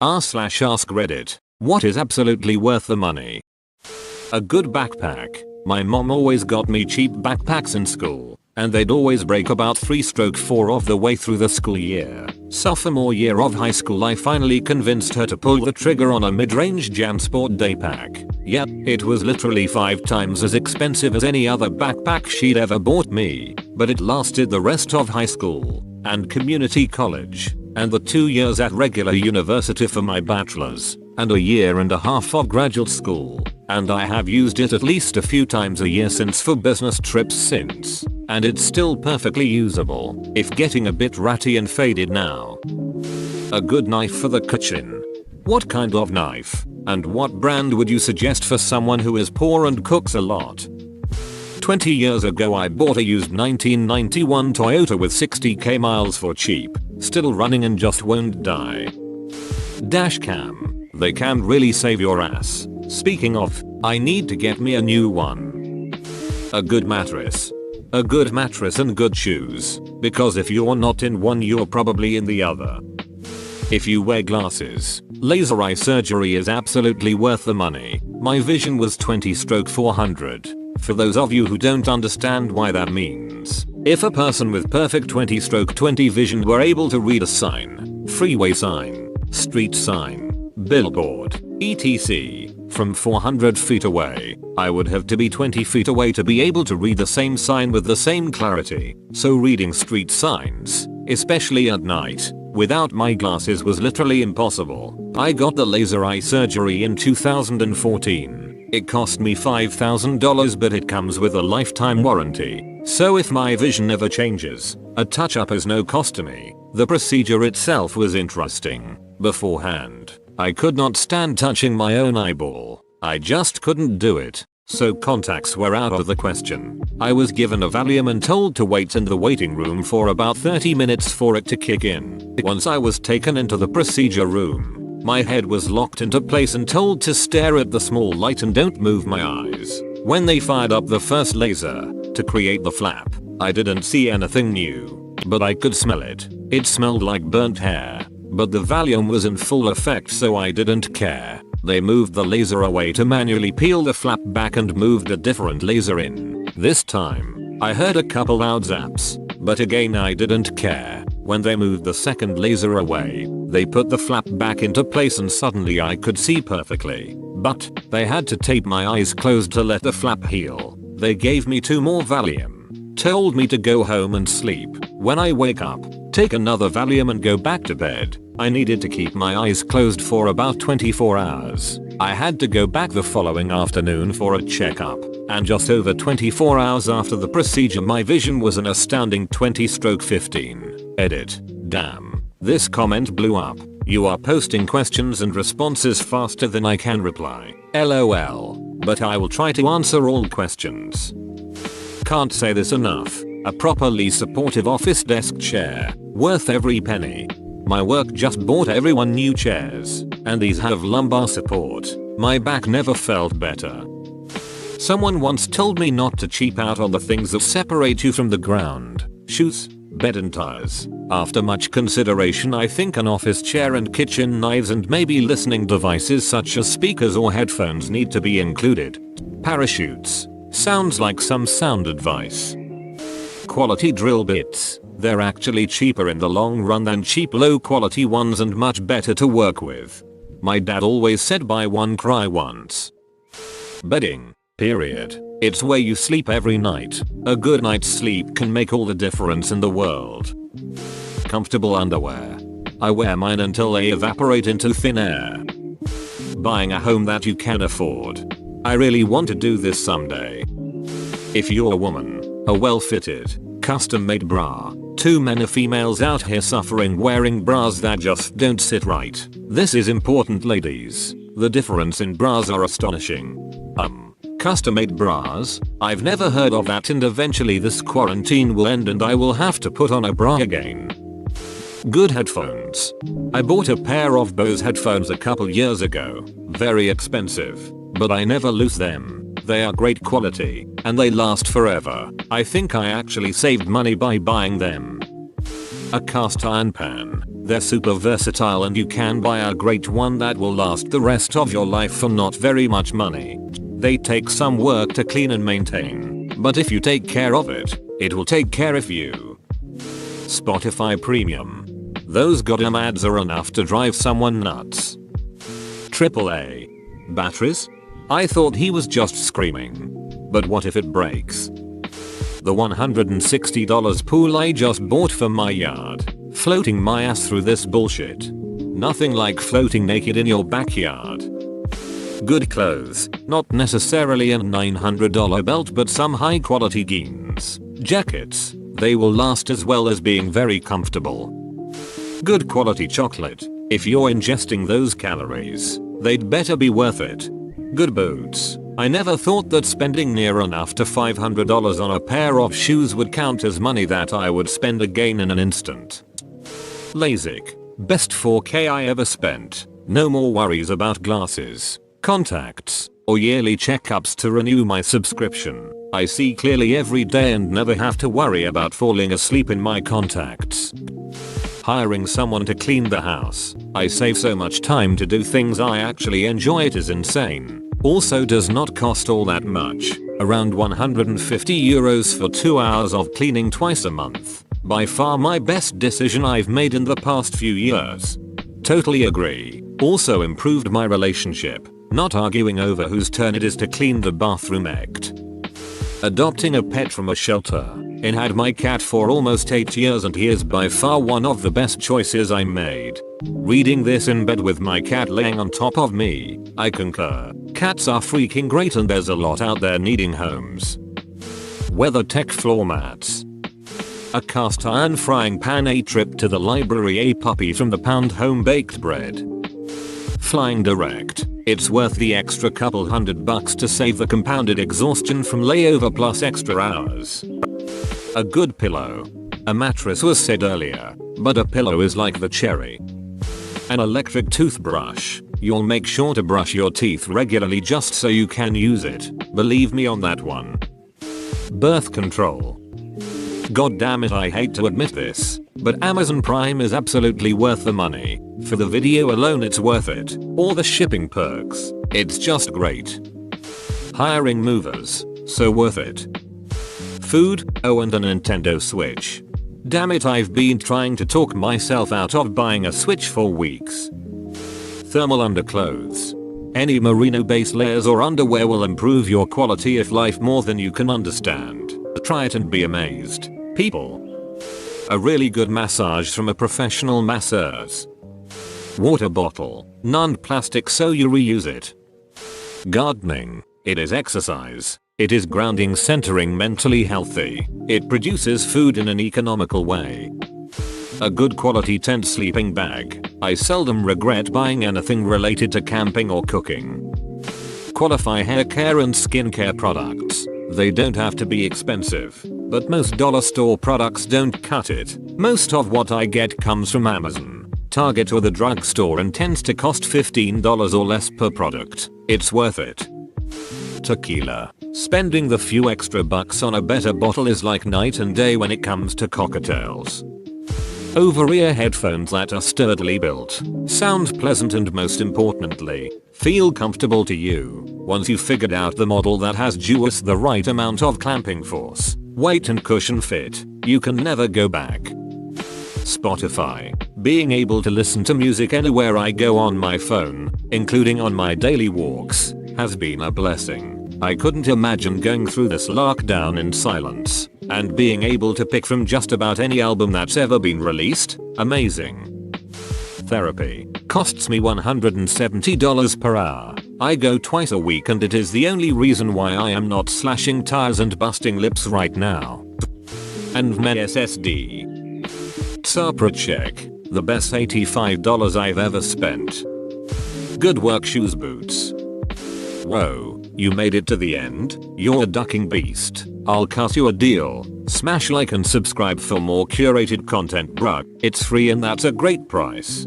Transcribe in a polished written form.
r/AskReddit. What is absolutely worth the money? A good backpack. My mom always got me cheap backpacks in school, and they'd always break about 3/4 of the way through the school year. Sophomore year of high school I finally convinced her to pull the trigger on a mid-range JanSport day pack. Yep, it was literally 5 times as expensive as any other backpack she'd ever bought me, but it lasted the rest of high school, and community college, and the 2 years at regular university for my bachelor's, and a year and a half of graduate school, and I have used it at least a few times a year since for business trips since, and it's still perfectly usable, if getting a bit ratty and faded now. A good knife for the kitchen. What kind of knife, and what brand would you suggest for someone who is poor and cooks a lot? 20 years ago I bought a used 1991 Toyota with 60k miles for cheap, still running and just won't die. Dash cam. They can really save your ass. Speaking of, I need to get me a new one. A good mattress. A good mattress and good shoes, because if you're not in one you're probably in the other. If you wear glasses, laser eye surgery is absolutely worth the money. My vision was 20/400. For those of you who don't understand why that means, if a person with perfect 20/20 vision were able to read a sign, freeway sign, street sign, billboard, etc. from 400 feet away, I would have to be 20 feet away to be able to read the same sign with the same clarity. So reading street signs, especially at night, without my glasses was literally impossible. I got the laser eye surgery in 2014. It cost me $5,000 but it comes with a lifetime warranty. So if my vision ever changes, a touch-up is no cost to me. The procedure itself was interesting. Beforehand, I could not stand touching my own eyeball. I just couldn't do it. So contacts were out of the question. I was given a Valium and told to wait in the waiting room for about 30 minutes for it to kick in. Once I was taken into the procedure room, my head was locked into place and told to stare at the small light and don't move my eyes. When they fired up the first laser to create the flap, I didn't see anything new, but I could smell it. It smelled like burnt hair, but the Valium was in full effect so I didn't care. They moved the laser away to manually peel the flap back and moved a different laser in. This time, I heard a couple loud zaps, but again I didn't care. When they moved the second laser away, they put the flap back into place and suddenly I could see perfectly. But they had to tape my eyes closed to let the flap heal. They gave me 2 more Valium, told me to go home and sleep. When I wake up, take another Valium and go back to bed. I needed to keep my eyes closed for about 24 hours. I had to go back the following afternoon for a checkup, and just over 24 hours after the procedure my vision was an astounding 20/15. Edit. Damn. This comment blew up. You are posting questions and responses faster than I can reply. LOL. But I will try to answer all questions. Can't say this enough. A properly supportive office desk chair, worth every penny. My work just bought everyone new chairs, and these have lumbar support. My back never felt better. Someone once told me not to cheap out on the things that separate you from the ground. Shoes, bed and tires. After much consideration I think an office chair and kitchen knives and maybe listening devices such as speakers or headphones need to be included. Parachutes. Sounds like some sound advice. Quality drill bits. They're actually cheaper in the long run than cheap low quality ones and much better to work with. My dad always said buy one cry once. Bedding. Period. It's where you sleep every night. A good night's sleep can make all the difference in the world. Comfortable underwear. I wear mine until they evaporate into thin air. Buying a home that you can afford. I really want to do this someday. If you're a woman, a well-fitted, custom-made bra. Too many females out here suffering wearing bras that just don't sit right. This is important, ladies. The difference in bras are astonishing. Custom-made bras? I've never heard of that, and eventually this quarantine will end and I will have to put on a bra again. Good headphones. I bought a pair of Bose headphones a couple years ago. Very expensive, but I never lose them. They are great quality, and they last forever. I think I actually saved money by buying them. A cast iron pan. They're super versatile and you can buy a great one that will last the rest of your life for not very much money. They take some work to clean and maintain, but if you take care of it, it will take care of you. Spotify Premium. Those goddamn ads are enough to drive someone nuts. AAA. Batteries? I thought he was just screaming. But what if it breaks? The $160 pool I just bought for my yard. Floating my ass through this bullshit. Nothing like floating naked in your backyard. Good clothes, not necessarily a $900 belt but some high quality jeans, jackets, they will last as well as being very comfortable. Good quality chocolate, if you're ingesting those calories, they'd better be worth it. Good boots, I never thought that spending near enough to $500 on a pair of shoes would count as money that I would spend again in an instant. LASIK, best 4K I ever spent, no more worries about glasses, contacts, or yearly checkups to renew my subscription. I see clearly every day and never have to worry about falling asleep in my contacts. Hiring someone to clean the house, I save so much time to do things I actually enjoy, it is insane. Also does not cost all that much, around €150 for 2 hours of cleaning twice a month. By far my best decision I've made in the past few years. Totally agree. Also improved my relationship, not arguing over whose turn it is to clean the bathroom act. Adopting a pet from a shelter. I had my cat for almost 8 years and he is by far one of the best choices I made. Reading this in bed with my cat laying on top of me, I concur. Cats are freaking great and there's a lot out there needing homes. WeatherTech floor mats. A cast iron frying pan, a trip to the library, a puppy from the pound home baked bread. Flying direct. It's worth the extra couple $100 to save the compounded exhaustion from layover plus extra hours. A good pillow. A mattress was said earlier, but a pillow is like the cherry. An electric toothbrush. You'll make sure to brush your teeth regularly just so you can use it. Believe me on that one. Birth control. God damn it, I hate to admit this, but Amazon Prime is absolutely worth the money. For the video alone it's worth it. All the shipping perks. It's just great. Hiring movers. So worth it. Food, oh and a Nintendo Switch. Damn it, I've been trying to talk myself out of buying a Switch for weeks. Thermal underclothes. Any merino base layers or underwear will improve your quality of life more than you can understand. Try it and be amazed. People. A really good massage from a professional masseuse. Water bottle. Non-plastic so you reuse it. Gardening. It is exercise. It is grounding, centering, mentally healthy. It produces food in an economical way. A good quality tent sleeping bag. I seldom regret buying anything related to camping or cooking. Qualify hair care and skincare products. They don't have to be expensive, but most dollar store products don't cut it. Most of what I get comes from Amazon, Target or the drugstore and tends to cost $15 or less per product. It's worth it. Tequila. Spending the few extra bucks on a better bottle is like night and day when it comes to cocktails. Over-ear headphones that are sturdily built, sound pleasant and most importantly, feel comfortable to you. Once you've figured out the model that has just the right amount of clamping force, weight and cushion fit, you can never go back. Spotify. Being able to listen to music anywhere I go on my phone, including on my daily walks, has been a blessing. I couldn't imagine going through this lockdown in silence, and being able to pick from just about any album that's ever been released, amazing. Therapy. Costs me $170 per hour. I go twice a week and it is the only reason why I am not slashing tires and busting lips right now. And my SSD. Tsapra check. The best $85 I've ever spent. Good work shoes boots. Whoa, you made it to the end? You're a ducking beast. I'll cut you a deal. Smash like and subscribe for more curated content, bruh. It's free and that's a great price.